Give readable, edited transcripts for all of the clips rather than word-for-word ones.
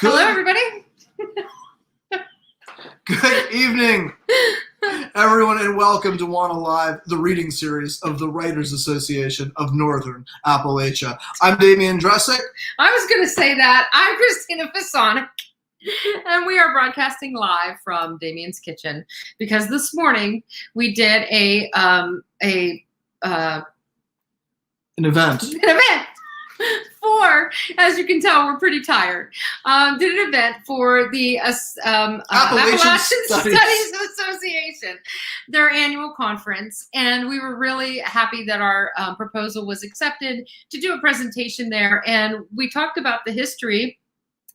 Hello, everybody. Good evening, everyone, and welcome to WANA Live, the reading series of the Writers Association of Northern Appalachia. I'm Damian Dressick. I was going to say that. I'm Christina Fasonic, and we are broadcasting live from Damian's kitchen because this morning we did an event. For, as you can tell, we're pretty tired. Did an event for the Appalachian Studies Association, their annual conference, and we were really happy that our proposal was accepted to do a presentation there. And we talked about the history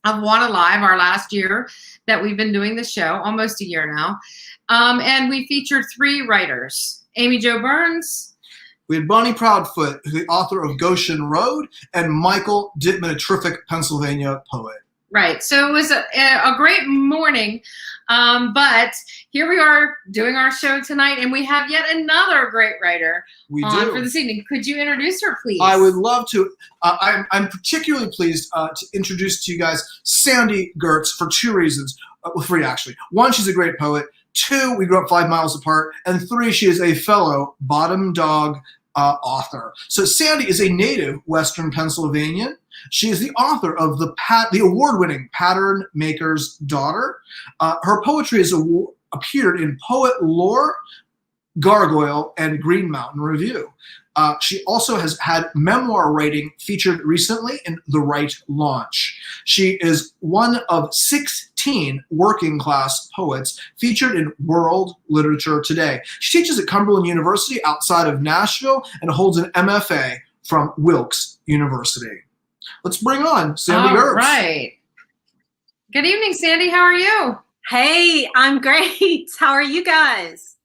of WANA Live, our last year that we've been doing the show, almost a year now, and we featured 3 writers: Amy Jo Burns. We had Bonnie Proudfoot, the author of Goshen Road, and Michael Dittman, a terrific Pennsylvania poet. Right. So it was a great morning, but here we are doing our show tonight, and we have yet another great writer on for this evening. Could you introduce her, please? I would love to. I'm particularly pleased to introduce to you guys Sandee Gertz for 2 reasons. Well, 3 actually. 1, she's a great poet. 2, we grew up 5 miles apart. And 3, she is a fellow Bottom Dog author. So Sandee is a native Western Pennsylvanian. She is the author of the award-winning Pattern Maker's Daughter. Her poetry has appeared in Poet Lore, Gargoyle, and Green Mountain Review. She also has had memoir writing featured recently in The Right Launch. She is one of 16 working-class poets featured in World Literature Today. She teaches at Cumberland University outside of Nashville and holds an M.F.A. from Wilkes University. Let's bring on Sandee Gertz. All right. Good evening, Sandee. How are you? Hey, I'm great. How are you guys?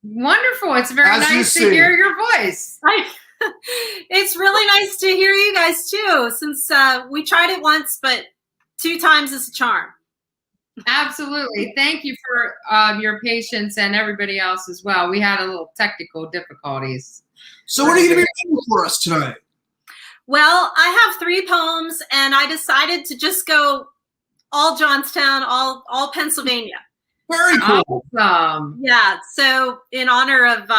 Wonderful. It's very nice to hear your voice. It's really nice to hear you guys too, since we tried it once, but 2 times is a charm. Absolutely. Thank you for your patience and everybody else as well. We had a little technical difficulties. So what are you going to be reading for us tonight? Well, I have 3 poems, and I decided to just go all Johnstown, all Pennsylvania. Very cool. Awesome. Yeah, so in honor of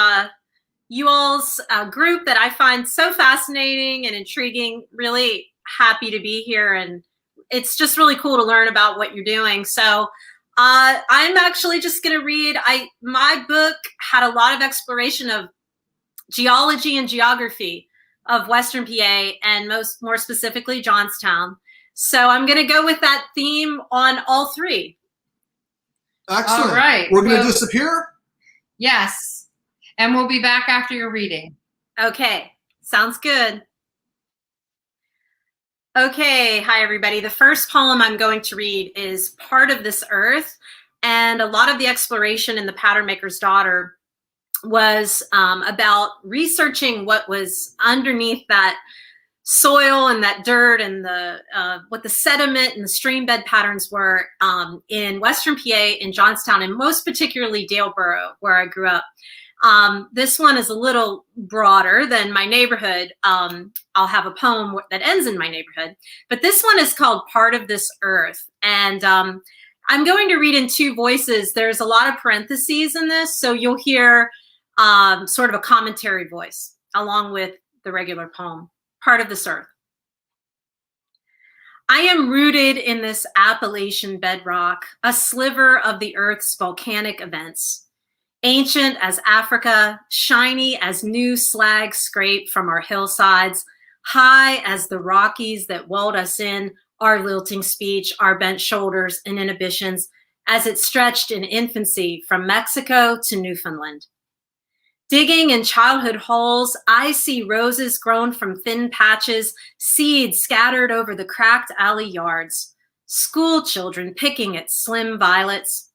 you all's group that I find so fascinating and intriguing, really happy to be here, and it's just really cool to learn about what you're doing. So I'm actually just going to read. My book had a lot of exploration of geology and geography of Western PA, and more specifically Johnstown. So I'm going to go with that theme on all 3. Excellent. All right. We're going to disappear? Yes. And we'll be back after your reading. Okay. Sounds good. Okay. Hi, everybody. The first poem I'm going to read is Part of This Earth. And a lot of the exploration in The Pattern Maker's Daughter was about researching what was underneath that soil and that dirt and what the sediment and the stream bed patterns were in Western PA, in Johnstown, and most particularly Daleboro, where I grew up. This one is a little broader than my neighborhood. I'll have a poem that ends in my neighborhood, but this one is called Part of This Earth. And I'm going to read in 2 voices. There's a lot of parentheses in this, so you'll hear sort of a commentary voice along with the regular poem. Part of This Earth. I am rooted in this Appalachian bedrock, a sliver of the earth's volcanic events. Ancient as Africa, shiny as new slag scraped from our hillsides, high as the Rockies that walled us in, our lilting speech, our bent shoulders and inhibitions, as it stretched in infancy from Mexico to Newfoundland. Digging in childhood holes, I see roses grown from thin patches, seeds scattered over the cracked alley yards, school children picking at slim violets.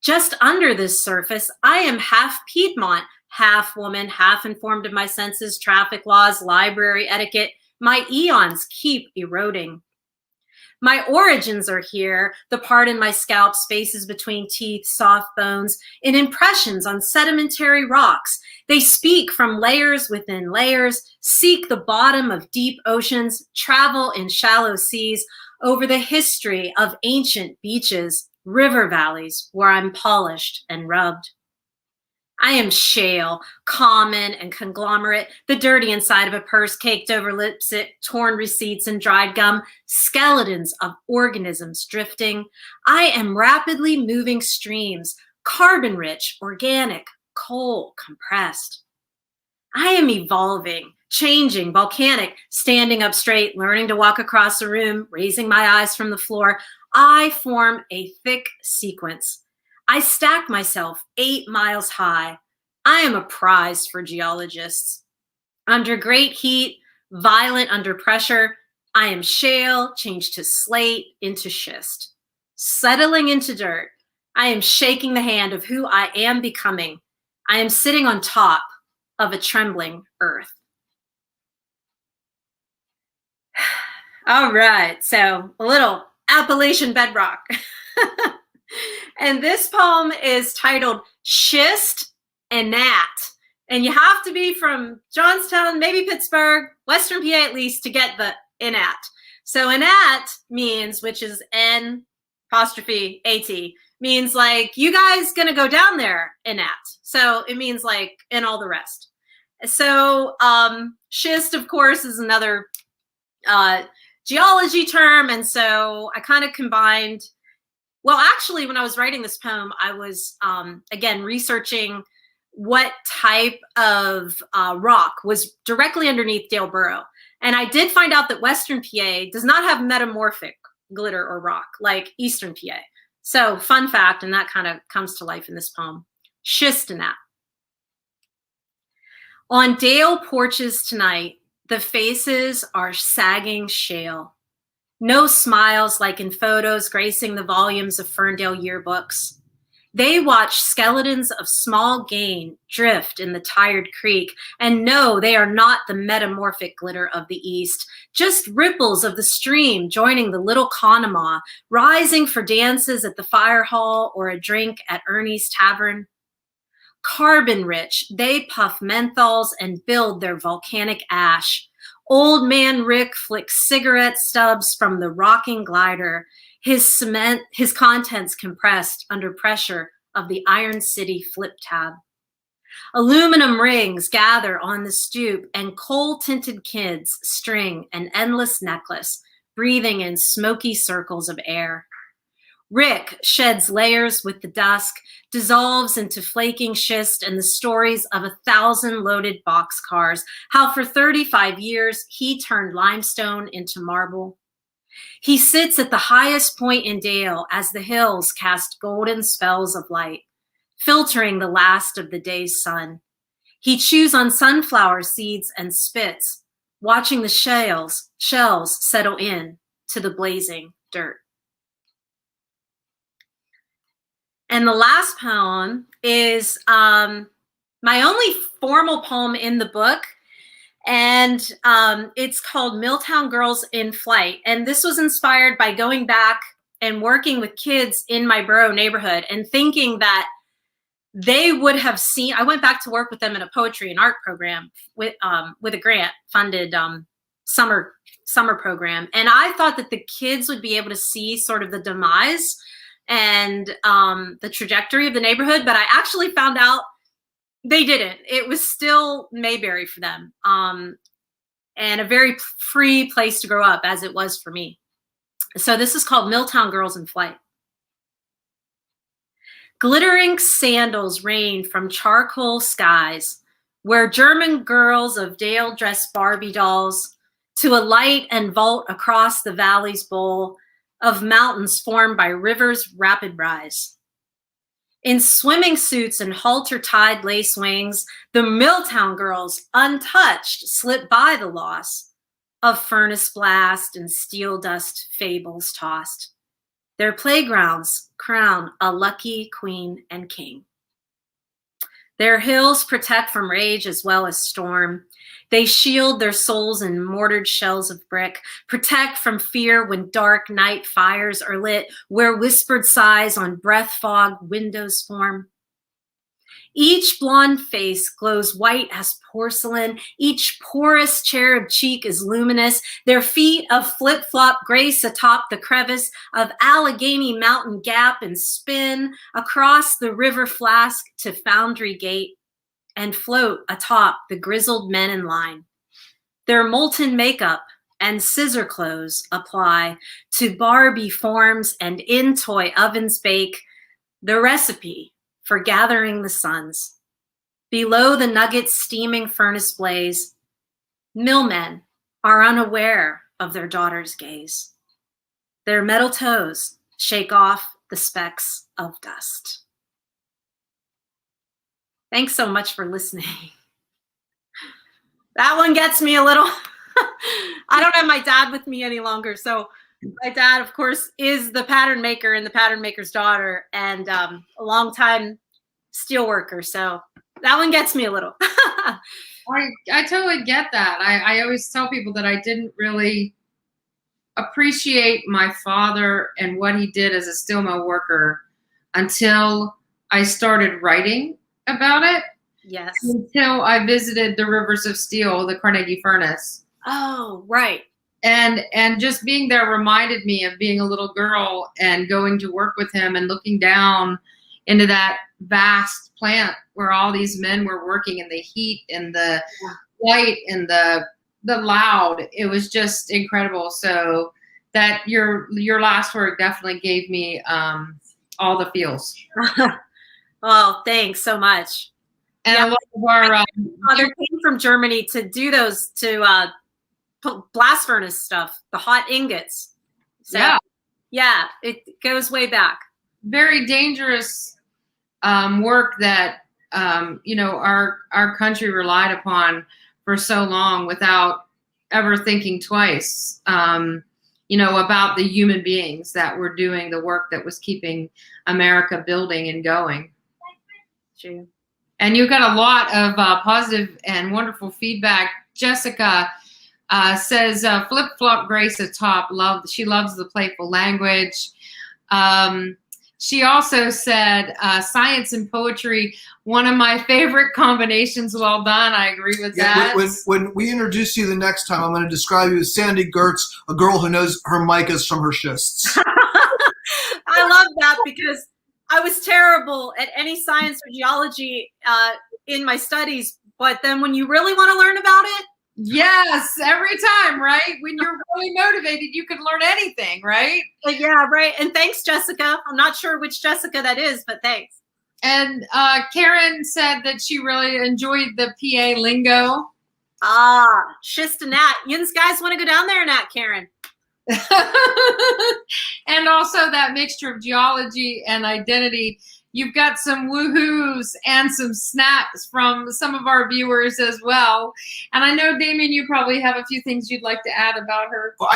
Just under this surface, I am half Piedmont, half woman, half informed of my senses, traffic laws, library etiquette. My eons keep eroding. My origins are here, the part in my scalp, spaces between teeth, soft bones, in impressions on sedimentary rocks. They speak from layers within layers, seek the bottom of deep oceans, travel in shallow seas, over the history of ancient beaches, river valleys where I'm polished and rubbed. I am shale, common and conglomerate, the dirty inside of a purse caked over lipstick, torn receipts and dried gum, skeletons of organisms drifting. I am rapidly moving streams, carbon-rich, organic, coal compressed. I am evolving, changing, volcanic, standing up straight, learning to walk across a room, raising my eyes from the floor. I form a thick sequence. I stack myself 8 miles high. I am a prize for geologists. Under great heat, violent under pressure, I am shale, changed to slate, into schist. Settling into dirt, I am shaking the hand of who I am becoming. I am sitting on top of a trembling earth. All right, so a little Appalachian bedrock. And this poem is titled Schist and Nat. And you have to be from Johnstown, maybe Pittsburgh, Western PA at least, to get the inat. So inat means, which is N''AT, means like, you guys gonna go down there, inat. So it means like, and all the rest. So schist, of course, is another geology term. And so I kind of combined, well, actually, when I was writing this poem, I was, again, researching what type of rock was directly underneath Daleboro. And I did find out that Western PA does not have metamorphic glitter or rock like Eastern PA. So fun fact, and that kind of comes to life in this poem. Schist and that. On Dale porches tonight, the faces are sagging shale. No smiles like in photos gracing the volumes of Ferndale yearbooks. They watch skeletons of small game drift in the tired creek and know they are not the metamorphic glitter of the East, just ripples of the stream joining the little Conemaugh, rising for dances at the fire hall or a drink at Ernie's Tavern. Carbon rich, they puff menthols and build their volcanic ash. Old man Rick flicks cigarette stubs from the rocking glider, his contents compressed under pressure of the Iron City flip tab. Aluminum rings gather on the stoop and coal-tinted kids string an endless necklace, breathing in smoky circles of air. Rick sheds layers with the dusk, dissolves into flaking schist and the stories of 1,000 loaded boxcars, how for 35 years he turned limestone into marble. He sits at the highest point in Dale as the hills cast golden spells of light, filtering the last of the day's sun. He chews on sunflower seeds and spits, watching the shells settle in to the blazing dirt. And the last poem is my only formal poem in the book. And it's called Milltown Girls in Flight. And this was inspired by going back and working with kids in my borough neighborhood and thinking that they would have seen, I went back to work with them in a poetry and art program with a grant funded summer program. And I thought that the kids would be able to see sort of the demise and the trajectory of the neighborhood, but I actually found out they didn't. It was still Mayberry for them, and a very free place to grow up, as it was for me. So this is called Milltown Girls in Flight. Glittering sandals rain from charcoal skies, where German girls of Dale dress Barbie dolls, to a light and vault across the valley's bowl of mountains formed by rivers' rapid rise. In swimming suits and halter-tied lace wings, the Milltown girls, untouched, slip by the loss of furnace blast and steel dust fables tossed. Their playgrounds crown a lucky queen and king. Their hills protect from rage as well as storm. They shield their souls in mortared shells of brick, protect from fear when dark night fires are lit, where whispered sighs on breath-fogged windows form. Each blonde face glows white as porcelain. Each porous cherub cheek is luminous. Their feet of flip-flop grace atop the crevice of Allegheny Mountain Gap and spin across the river flask to Foundry Gate and float atop the grizzled men in line. Their molten makeup and scissor clothes apply to Barbie forms and in toy ovens bake the recipe for gathering the suns. Below the nugget's steaming furnace blaze, millmen are unaware of their daughter's gaze. Their metal toes shake off the specks of dust. Thanks so much for listening. That one gets me a little, I don't have my dad with me any longer. So my dad, of course, is the pattern maker and the pattern maker's daughter and a longtime steel worker. So that one gets me a little. I totally get that. I always tell people that I didn't really appreciate my father and what he did as a steel mill worker until I started writing about it. Yes. Until I visited the Rivers of Steel, the Carnegie Furnace. Oh, right. And just being there reminded me of being a little girl and going to work with him and looking down into that vast plant where all these men were working in the heat and the light and the loud. It was just incredible. So that your last word definitely gave me all the feels. Oh, thanks so much. And a lot of our father came from Germany to do those blast furnace stuff, the hot ingots. So, yeah, it goes way back. Very dangerous work that our country relied upon for so long without ever thinking twice. About the human beings that were doing the work that was keeping America building and going. True. And you got a lot of positive and wonderful feedback. Jessica says, flip-flop grace atop, she loves the playful language. She also said, science and poetry, one of my favorite combinations. Well done. I agree with that. When we introduce you the next time, I'm going to describe you as Sandee Gertz, a girl who knows her micas from her schists. I love that because I was terrible at any science or geology in my studies, but then when you really want to learn about it, yes, every time, right? When you're really motivated, you can learn anything, right? Yeah, right. And thanks, Jessica. I'm not sure which Jessica that is, but thanks. And Karen said that she really enjoyed the PA lingo. Schist and Nat. You guys want to go down there, Nat, Karen? And also that mixture of geology and identity. You've got some woohoos and some snaps from some of our viewers as well. And I know, Damien, you probably have a few things you'd like to add about her. Well,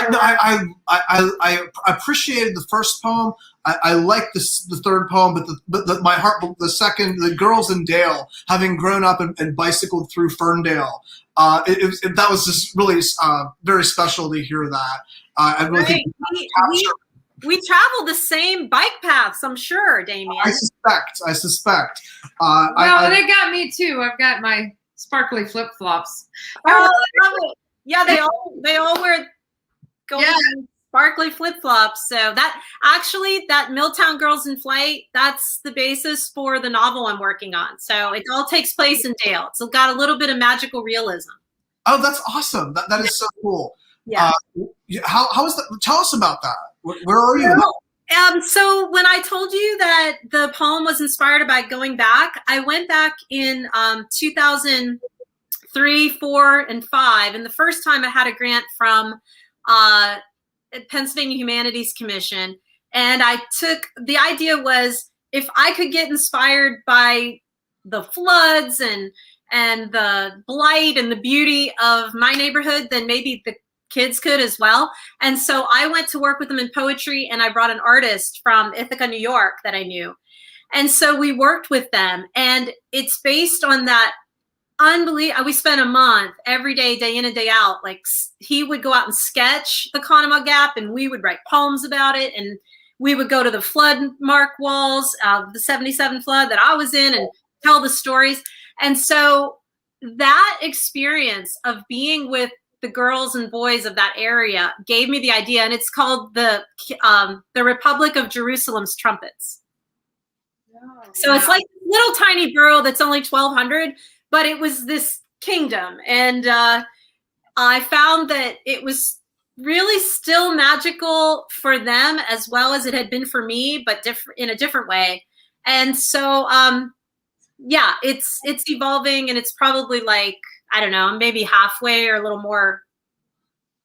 I appreciated the first poem. I liked the third poem, but my heart, the second, the girls in Dale, having grown up and bicycled through Ferndale. That was just really very special to hear that. I really think we travel the same bike paths, I'm sure, Damien. I suspect. They got me too. I've got my sparkly flip-flops. Oh, I love it. Yeah, they all wear golden sparkly flip-flops. So that Milltown Girls in Flight, that's the basis for the novel I'm working on. So it all takes place in Dale. It's got a little bit of magical realism. Oh, that's awesome. That is so cool. Yeah. How is that? Tell us about that. Where are you? So when I told you that the poem was inspired by going back, I went back in 2003, 4, and 5. And the first time I had a grant from Pennsylvania Humanities Commission. And the idea was if I could get inspired by the floods and the blight and the beauty of my neighborhood, then maybe the kids could as well. And so I went to work with them in poetry, and I brought an artist from Ithaca, New York that I knew. And so we worked with them, and it's based on that unbelievable. We spent a month every day, day in and day out. Like, he would go out and sketch the Conemaugh Gap, and we would write poems about it. And we would go to the flood mark walls of the 77 flood that I was in and tell the stories. And so that experience of being with the girls and boys of that area gave me the idea, and it's called the Republic of Jerusalem's Trumpets. Oh, so it's like a little tiny borough that's only 1,200, but it was this kingdom. And I found that it was really still magical for them as well as it had been for me, but in a different way. And so, yeah, it's evolving, and it's probably like, I don't know, maybe halfway or a little more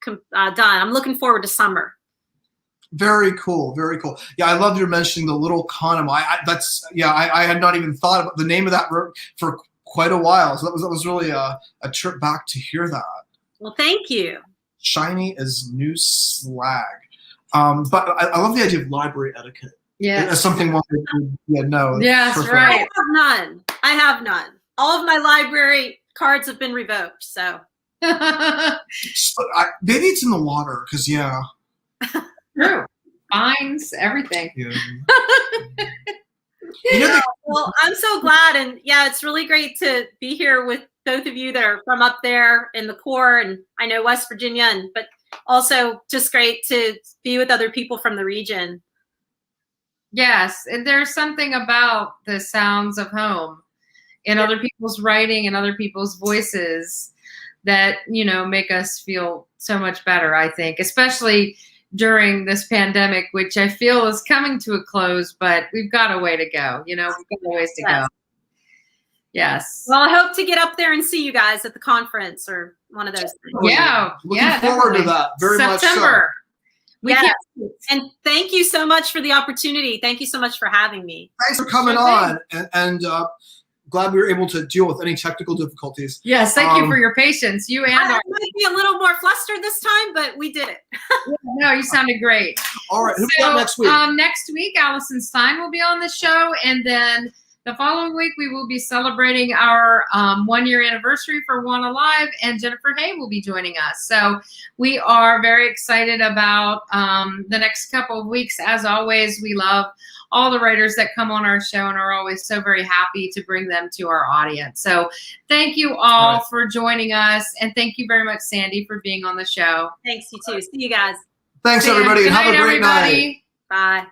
done. I'm looking forward to summer. Very cool, very cool. Yeah, I love your mentioning the little Conemaugh. I had not even thought about the name of that road for quite a while. So that was really a trip back to hear that. Well, thank you. Shiny as new slag. But I love the idea of library etiquette. Yeah, as something one would know. Yes, right. I have none. All of my library cards have been revoked. So maybe it's in the water, because True. Fines, everything. Yeah. Well, I'm so glad, and it's really great to be here with both of you that are from up there in the core, and I know West Virginia, but also just great to be with other people from the region. Yes, and there's something about the sounds of home in other people's writing and other people's voices that, make us feel so much better, I think, especially during this pandemic, which I feel is coming to a close, but we've got a way to go. We've got a ways to go. Yes. Well, I hope to get up there and see you guys at the conference or one of those things. Yeah. Looking forward to that very September. much so. And thank you so much for the opportunity. Thank you so much for having me. Thanks for coming on, and glad we were able to deal with any technical difficulties. Yes, thank you for your patience. You and I might be a little more flustered this time, but we did it. No, you sounded great. All right, who's got next week? Next week, Allison Stein will be on the show, and then the following week, we will be celebrating our 1-year anniversary for WANA Live, and Jennifer Hay will be joining us. So we are very excited about the next couple of weeks. As always, we love all the writers that come on our show and are always so very happy to bring them to our audience. So thank you all for joining us, and thank you very much, Sandee, for being on the show. Thanks, you too. See you guys. Thanks, everybody, and have a great night. Bye.